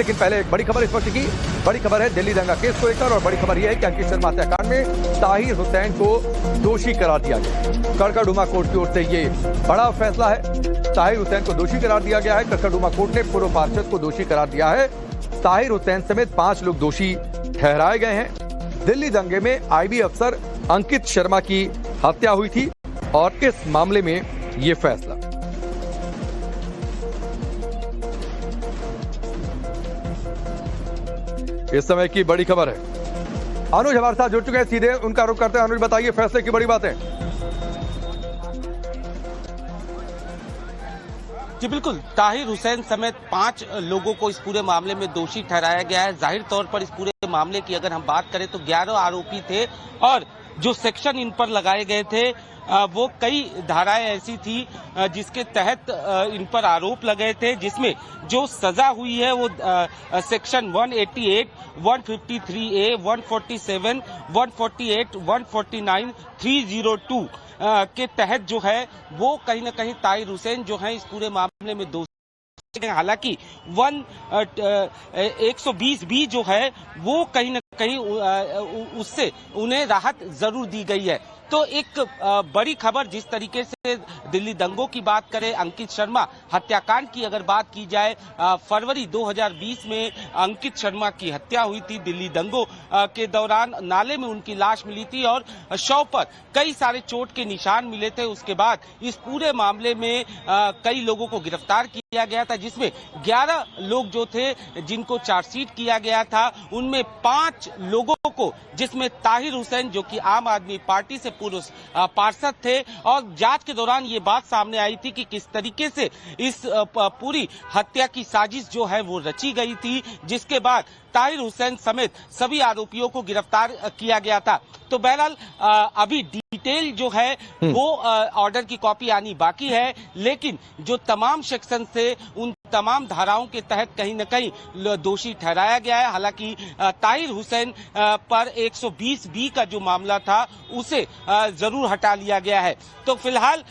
लेकिन पहले एक बड़ी खबर इस वक्त की। बड़ी खबर है दिल्ली दंगा केस को लेकर, और बड़ी खबर यह है कि अंकित शर्मा हत्याकांड में ताहिर हुसैन को दोषी करार दिया गया। कड़कड़डूमा कोर्ट की ओर से ये बड़ा फैसला है। ताहिर हुसैन को दोषी करार दिया गया है। कड़कड़डूमा कोर्ट ने पूर्व पार्षद को दोषी करार दिया है। ताहिर हुसैन समेत 5 लोग दोषी ठहराए गए हैं। दिल्ली दंगे में आईबी अफसर अंकित शर्मा की हत्या हुई थी और इस मामले में ये फैसला। इस समय की बड़ी खबर है। अनुज हमारे साथ जुड़ चुके हैं, सीधे उनका रुख करते हैं। अनुज, बताइए फैसले की बड़ी बातें। जी बिल्कुल, ताहिर हुसैन समेत 5 लोगों को इस पूरे मामले में दोषी ठहराया गया है। जाहिर तौर पर इस पूरे मामले की अगर हम बात करें तो 11 आरोपी थे और जो सेक्शन इन पर लगाए गए थे वो कई धाराएं ऐसी थी जिसके तहत इन पर आरोप लगे थे, जिसमें जो सजा हुई है वो सेक्शन 188, 153A, 147, 148, 149, 302 के तहत जो है वो कहीं ना कहीं ताहिर हुसैन जो है इस पूरे मामले में दोषी। हालांकि 120 भी जो है वो कहीं ना कहीं उससे उन्हें राहत जरूर दी गई है। तो एक बड़ी खबर, जिस तरीके से दिल्ली दंगों की बात करें, अंकित शर्मा हत्याकांड की अगर बात की जाए, फरवरी 2020 में अंकित शर्मा की हत्या हुई थी। दिल्ली दंगों के दौरान नाले में उनकी लाश मिली थी और शव पर कई सारे चोट के निशान मिले थे। उसके बाद इस पूरे मामले में कई लोगों को गिरफ्तार किया गया था, जिसमें 11 लोग जो थे जिनको चार्जशीट किया गया था, उनमें 5 लोगों को, जिसमें ताहिर हुसैन जो कि आम आदमी पार्टी से पूर्व पार्षद थे, और जांच के दौरान ये बात सामने आई थी कि किस तरीके से इस पूरी हत्या की साजिश जो है वो रची गई थी, जिसके बाद ताहिर हुसैन समेत सभी आरोपियों को गिरफ्तार किया गया था। तो बहरहाल अभी डिटेल जो है वो ऑर्डर की कॉपी आनी बाकी है, लेकिन जो तमाम सेक्शन से उन तमाम धाराओं के तहत कहीं न कहीं दोषी ठहराया गया है। हालांकि ताहिर हुसैन पर 120 बी का जो मामला था उसे जरूर हटा लिया गया है। तो फिलहाल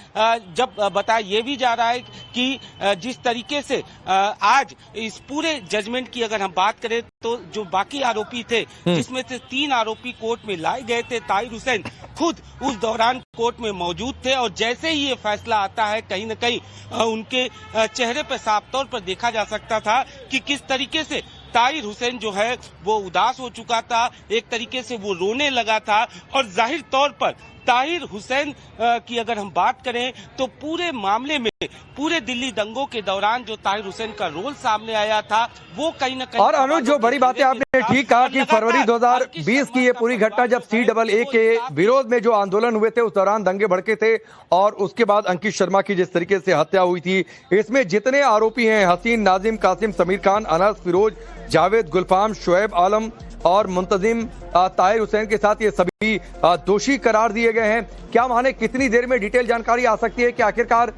जब बताया ये भी जा रहा है कि जिस तरीके से आज इस पूरे जजमेंट की अगर हम बात करें तो जो बाकी आरोपी थे, जिसमें से 3 आरोपी कोर्ट में लाए गए थे, ताहिर हुसैन खुद उस दौरान कोर्ट में मौजूद थे और जैसे ही ये फैसला आता है कहीं न कहीं उनके चेहरे पर साफ तौर पर देखा जा सकता था कि किस तरीके से ताहिर हुसैन जो है वो उदास हो चुका था, एक तरीके से वो रोने लगा था। और जाहिर तौर पर ताहिर हुसैन की अगर हम बात करें तो पूरे मामले में, पूरे दिल्ली दंगों के दौरान जो ताहिर हुसैन का रोल सामने आया था वो कहीं न कहीं। और अनुज, जो बड़ी बातें आपने ठीक कहा कि फरवरी 2020 की ये पूरी घटना, जब CAA के विरोध में जो आंदोलन हुए थे उस दौरान दंगे भड़के थे, और उसके बाद अंकित शर्मा की जिस तरीके से हत्या हुई थी, इसमें जितने आरोपी हैं, हसीन, नाजिम, कासिम, समीर खान, अनस, फिरोज, जावेद, गुलफाम, शुएब आलम और मुंतजिम, ताहिर हुसैन के साथ ये सभी दोषी करार दिए गए हैं। क्या माने कितनी देर में डिटेल जानकारी आ सकती है कि आखिरकार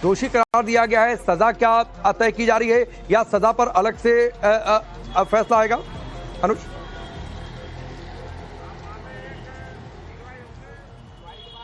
दोषी करार दिया गया है, सजा क्या तय की जा रही है, या सजा पर अलग से फैसला आएगा? अनुज,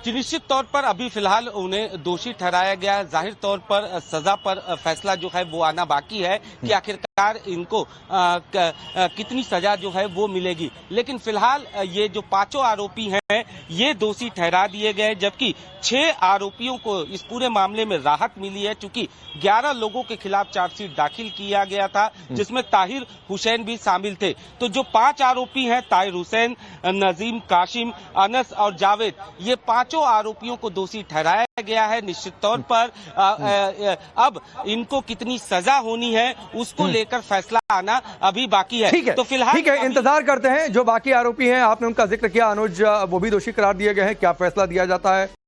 निश्चित तौर पर अभी फिलहाल उन्हें दोषी ठहराया गया है। जाहिर तौर पर सजा पर फैसला जो है वो आना बाकी है कि आखिरकार इनको कितनी सजा जो है वो मिलेगी। लेकिन फिलहाल ये जो 5 आरोपी हैं ये दोषी ठहरा दिए गए, जबकि 6 आरोपियों को इस पूरे मामले में राहत मिली है, चूंकि 11 लोगों के खिलाफ चार्जशीट दाखिल किया गया था, जिसमें ताहिर हुसैन भी शामिल थे। तो जो 5 आरोपी हैं, ताहिर हुसैन, नजीम, कासिम, अनस और जावेद, ये 5 आरोपियों को दोषी ठहराया गया है। निश्चित तौर पर अब इनको कितनी सजा होनी है उसको लेकर फैसला आना अभी बाकी है। ठीक है, तो फिलहाल ठीक है, इंतजार करते हैं। जो बाकी आरोपी हैं, आपने उनका जिक्र किया अनुज, वो भी दोषी करार दिए गए हैं। क्या फैसला दिया जाता है